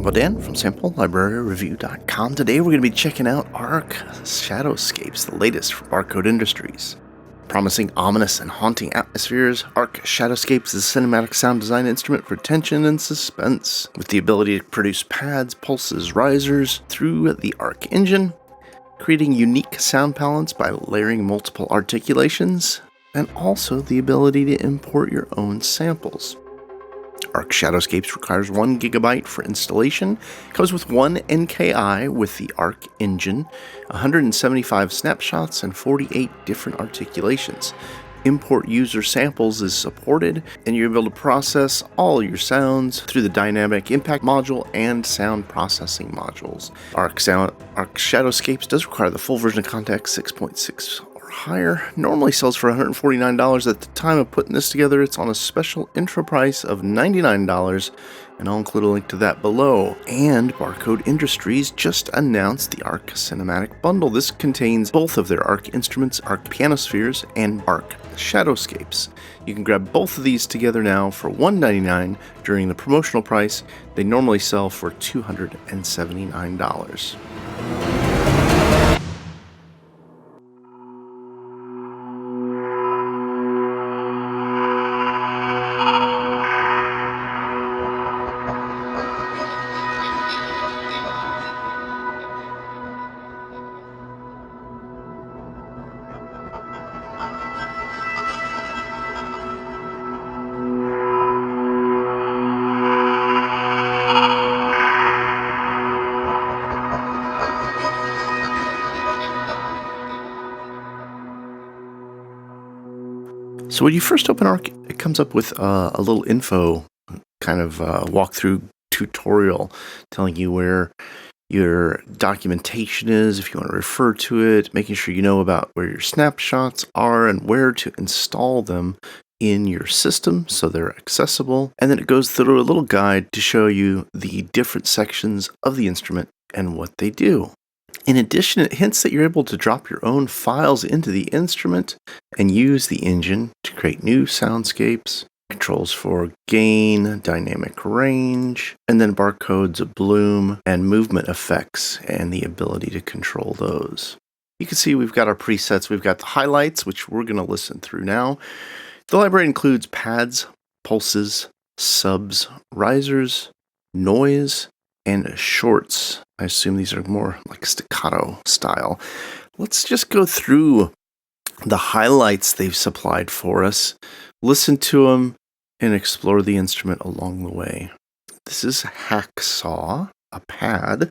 Papa Dan from SampleLibraryReview.com. Today we're going to be checking out ARKE Shadowscapes, the latest from Barcode Industries. Promising ominous and haunting atmospheres, ARKE Shadowscapes is a cinematic sound design instrument for tension and suspense, with the ability to produce pads, pulses, risers through the ARKE engine, creating unique sound palettes by layering multiple articulations, and also the ability to import your own samples. ARKE Shadowscapes requires 1 GB for installation, comes with 1 NKI with the ARKE engine, 175 snapshots, and 48 different articulations. Import user samples is supported, and you're able to process all your sounds through the dynamic impact module and sound processing modules. ARKE Shadowscapes does require the full version of Context 6.6 or higher. Normally sells for $149. At the time of putting this together, it's on a special intro price of $99, and I'll include a link to that below. And Barcode Industries just announced the ARKE Cinematic Bundle. This contains both of their ARKE instruments, ARKE Pianospheres, and ARKE Shadowscapes. You can grab both of these together now for $199 during the promotional price. They normally sell for $279. So when you first open ARKE, it comes up with a little info kind of walkthrough tutorial telling you where your documentation is, if you want to refer to it, making sure you know about where your snapshots are and where to install them in your system so they're accessible. And then it goes through a little guide to show you the different sections of the instrument and what they do. In addition, it hints that you're able to drop your own files into the instrument and use the engine to create new soundscapes, controls for gain, dynamic range, and then barcodes, bloom, and movement effects, and the ability to control those. You can see we've got our presets. We've got the highlights, which we're going to listen through now. The library includes pads, pulses, subs, risers, noise, and shorts. I assume these are more like staccato style. Let's just go through the highlights they've supplied for us, listen to them, and explore the instrument along the way. This is Hacksaw, a pad.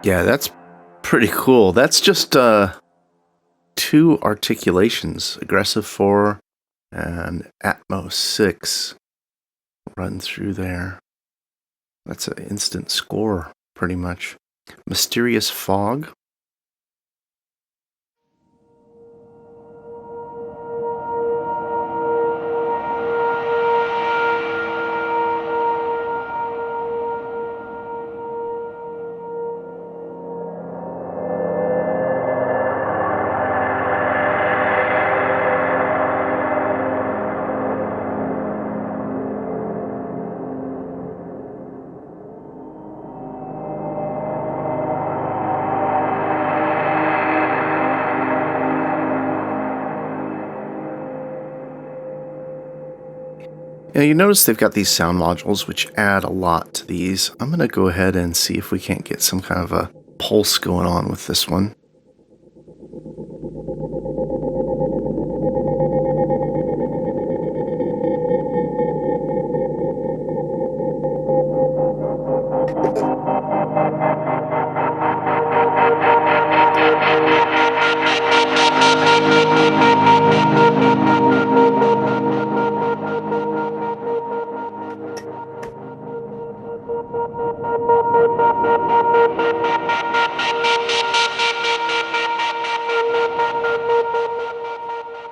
Yeah, that's pretty cool. That's just 2 articulations, Aggressive 4 and Atmos 6 run through there. That's an instant score, pretty much. Mysterious Fog. Now you notice they've got these sound modules which add a lot to these. I'm going to go ahead and see if we can't get some kind of a pulse going on with this one.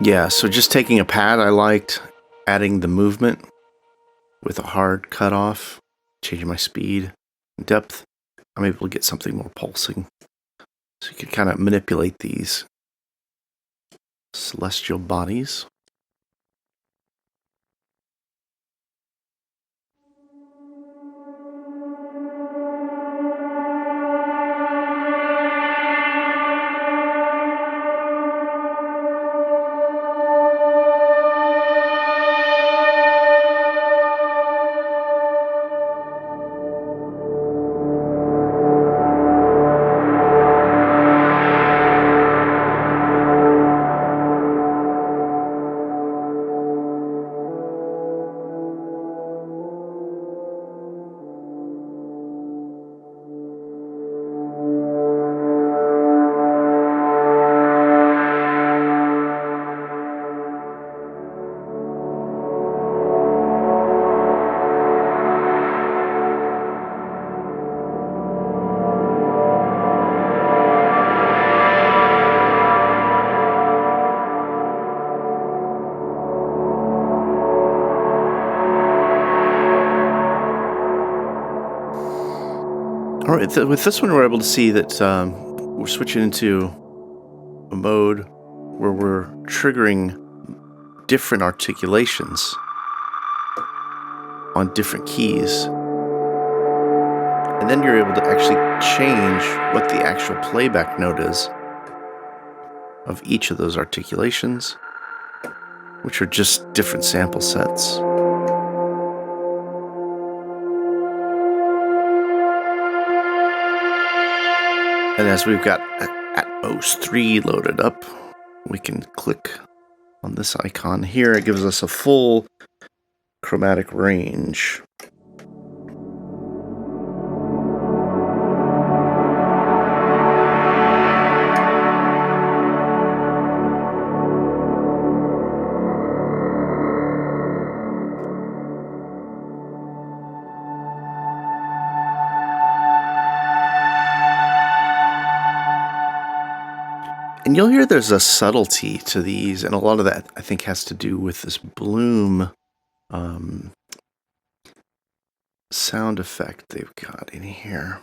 Yeah, so just taking a pad, I liked adding the movement with a hard cutoff, changing my speed, depth. I'm able to get something more pulsing. So you can kind of manipulate these celestial bodies. All right, with this one, we're able to see that we're switching into a mode where we're triggering different articulations on different keys. And then you're able to actually change what the actual playback note is of each of those articulations, which are just different sample sets. And as we've got Atmos 3 loaded up, we can click on this icon here. It gives us a full chromatic range. And you'll hear there's a subtlety to these, and a lot of that, I think, has to do with this bloom sound effect they've got in here.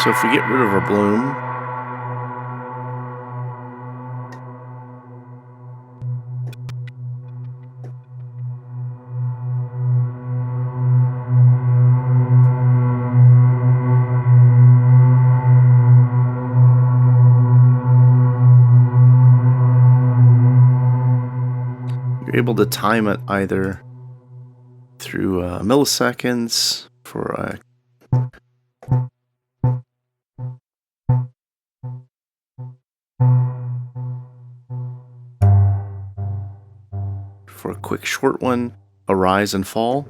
So if we get rid of our bloom, you're able to time it either through milliseconds for a quick short one, a rise and fall.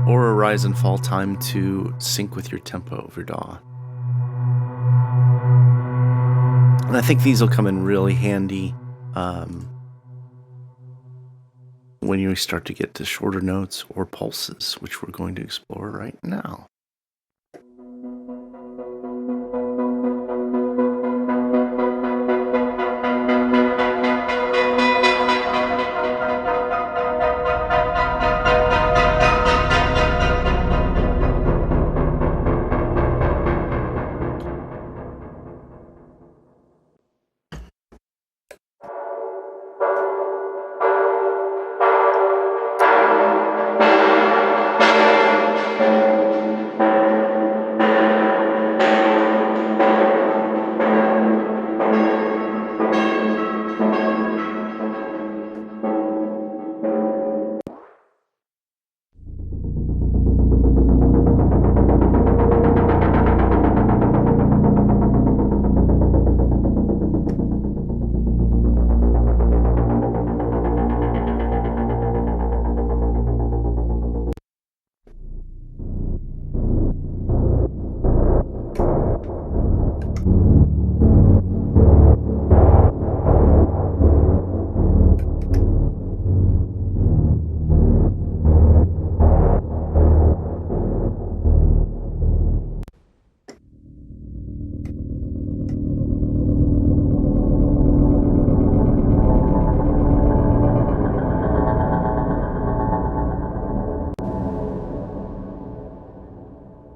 Or a rise and fall time to sync with your tempo of your DAW. And I think these will come in really handy when you start to get to shorter notes or pulses, which we're going to explore right now.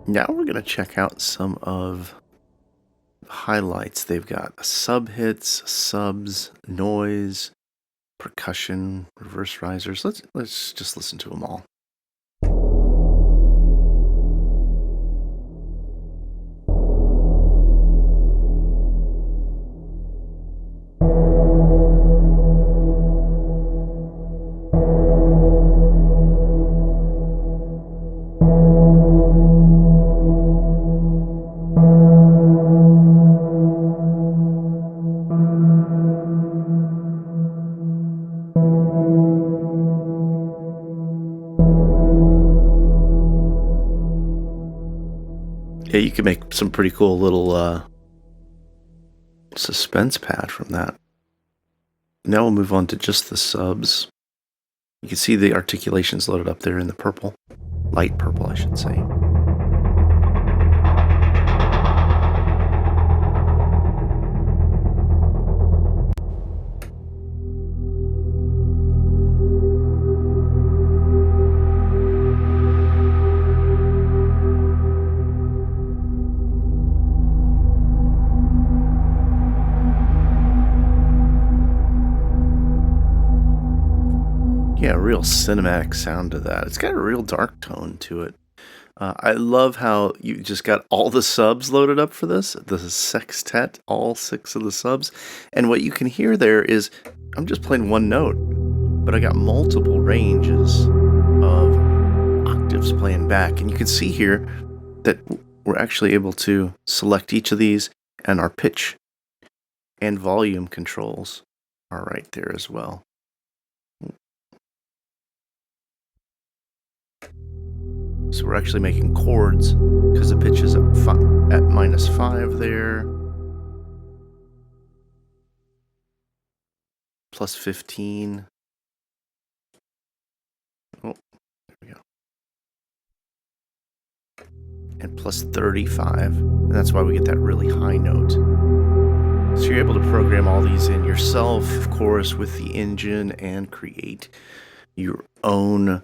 Now we're going to check out some of the highlights. They've got sub hits, subs, noise, percussion, reverse risers. Let's just listen to them all. Yeah, you can make some pretty cool little suspense pad from that. Now we'll move on to just the subs. You can see the articulations loaded up there in the purple. Light purple, I should say. Yeah, real cinematic sound to that. It's got a real dark tone to it. I love how you just got all the subs loaded up for this. The sextet, all 6 of the subs. And what you can hear there is, I'm just playing one note, but I got multiple ranges of octaves playing back. And you can see here that we're actually able to select each of these, and our pitch and volume controls are right there as well. So we're actually making chords because the pitch is at -5 there. +15. Oh, there we go. And +35. And that's why we get that really high note. So you're able to program all these in yourself, of course, with the engine, and create your own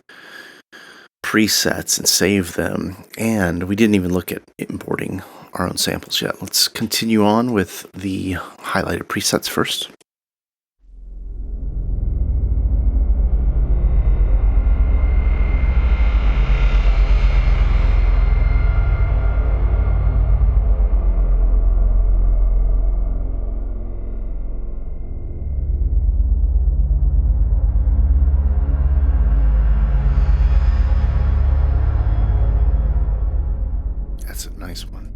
presets and save them. And we didn't even look at importing our own samples yet. Let's continue on with the highlighted presets first. That's a nice one.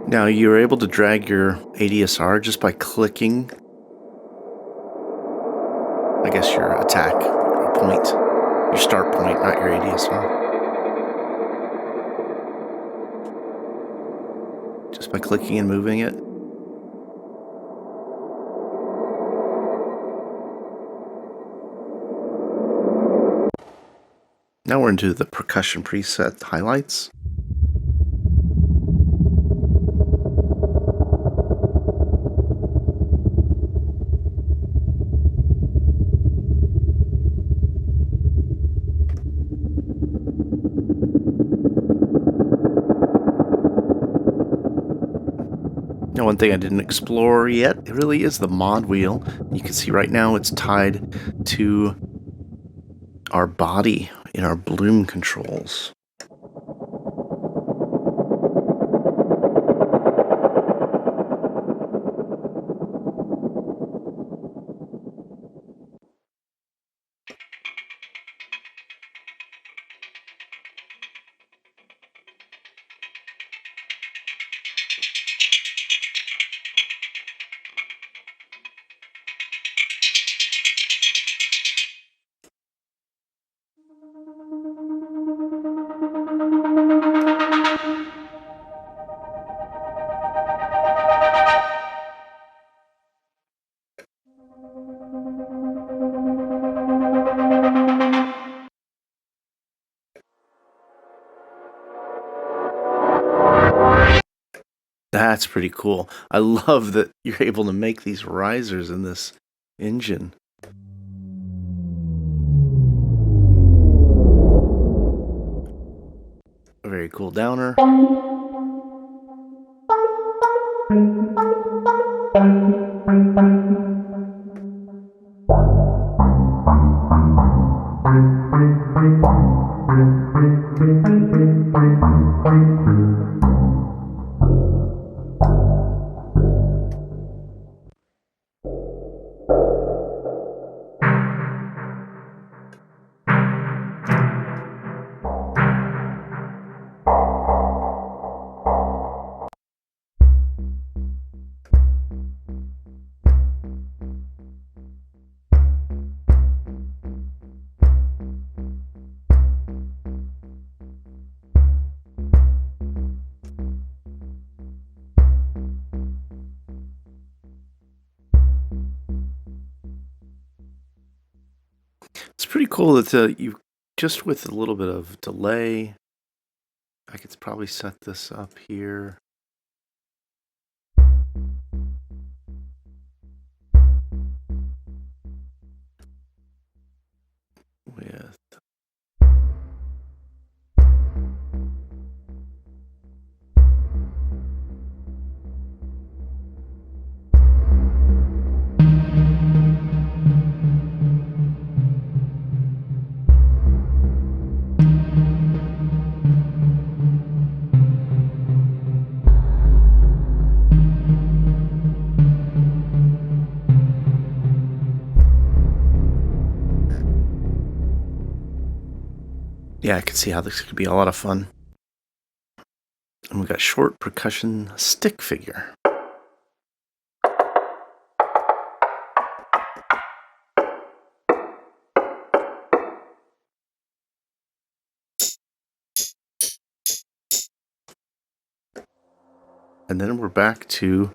Now you're able to drag your ADSR just by clicking, I guess, your attack point, your start point, not your ADSR. Just by clicking and moving it. Now we're into the percussion preset highlights. Now, one thing I didn't explore yet, it really is the mod wheel. You can see right now it's tied to our body in our bloom controls. That's pretty cool. I love that you're able to make these risers in this engine. A very cool downer. It's pretty cool that you just with a little bit of delay. I could probably set this up here. With yeah, I can see how this could be a lot of fun. And we've got short percussion stick figure. And then we're back to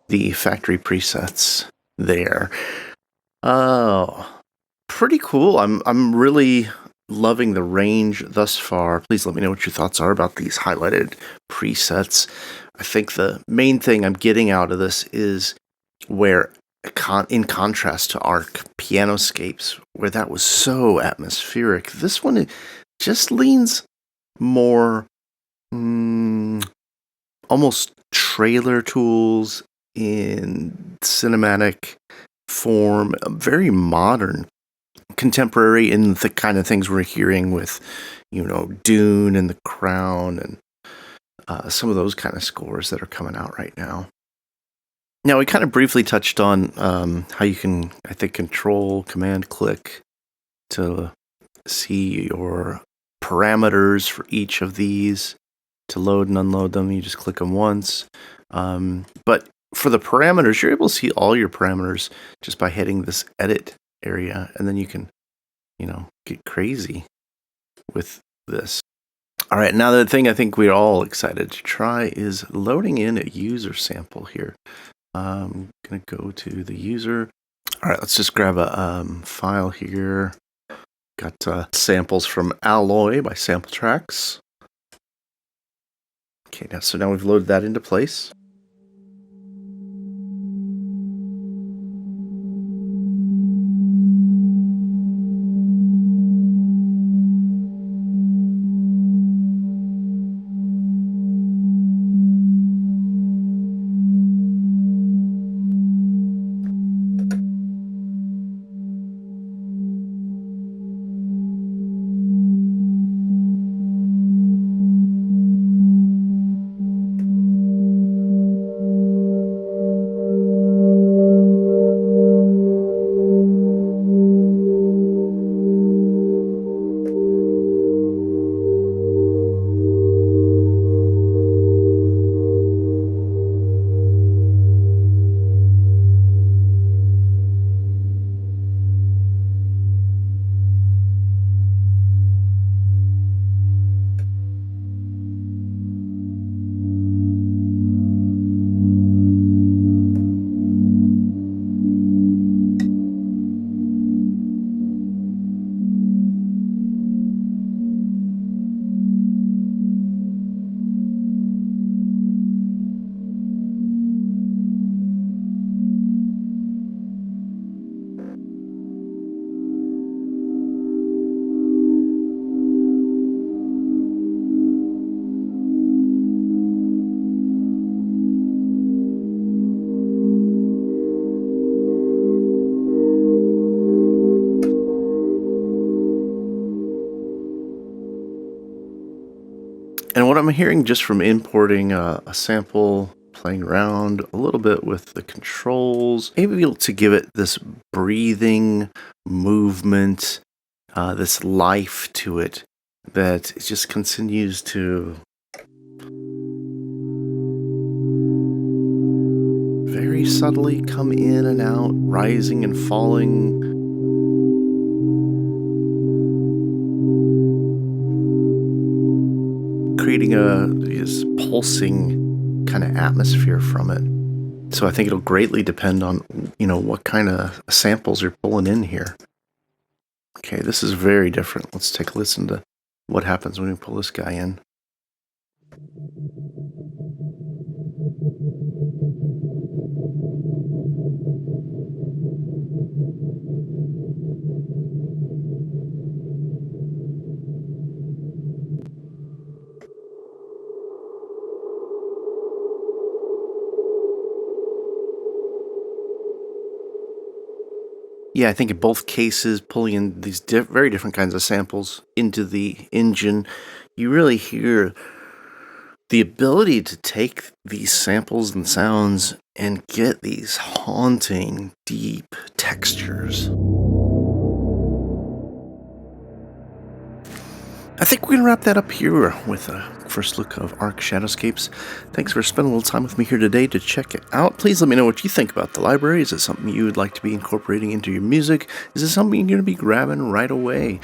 the factory presets there. Oh, pretty cool. I'm really loving the range thus far. Please let me know what your thoughts are about these highlighted presets. I think the main thing I'm getting out of this is where, in contrast to ARKE Pianoscapes, where that was so atmospheric, this one just leans more almost trailer tools in cinematic form, very modern, contemporary in the kind of things we're hearing with, Dune and The Crown and some of those kind of scores that are coming out right now. Now, we kind of briefly touched on how you can, I think, command click to see your parameters for each of these. To load and unload them, you just click them once. But for the parameters, you're able to see all your parameters just by hitting this edit area, and then you can, get crazy with this. All right, now the thing I think we're all excited to try is loading in a user sample here. I'm going to go to the user. All right, let's just grab a file here. Got samples from Alloy by Sample Tracks. Okay, now we've loaded that into place. And what I'm hearing just from importing a sample, playing around a little bit with the controls, able to give it this breathing movement, this life to it, that it just continues to very subtly come in and out, rising and falling. Creating this pulsing kind of atmosphere from it. So I think it'll greatly depend on, what kind of samples you're pulling in here. Okay, this is very different. Let's take a listen to what happens when we pull this guy in. Yeah, I think in both cases, pulling in these very different kinds of samples into the engine, you really hear the ability to take these samples and sounds and get these haunting, deep textures. I think we're going to wrap that up here with a first look of ARKE Shadowscapes. Thanks for spending a little time with me here today to check it out. Please let me know what you think about the library. Is it something you would like to be incorporating into your music? Is it something you're going to be grabbing right away?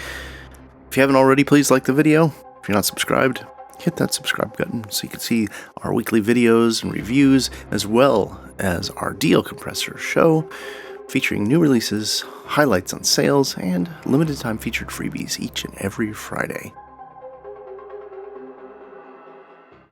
If you haven't already, please like the video. If you're not subscribed, hit that subscribe button so you can see our weekly videos and reviews, as well as our deal compressor show featuring new releases, highlights on sales, and limited time featured freebies each and every Friday.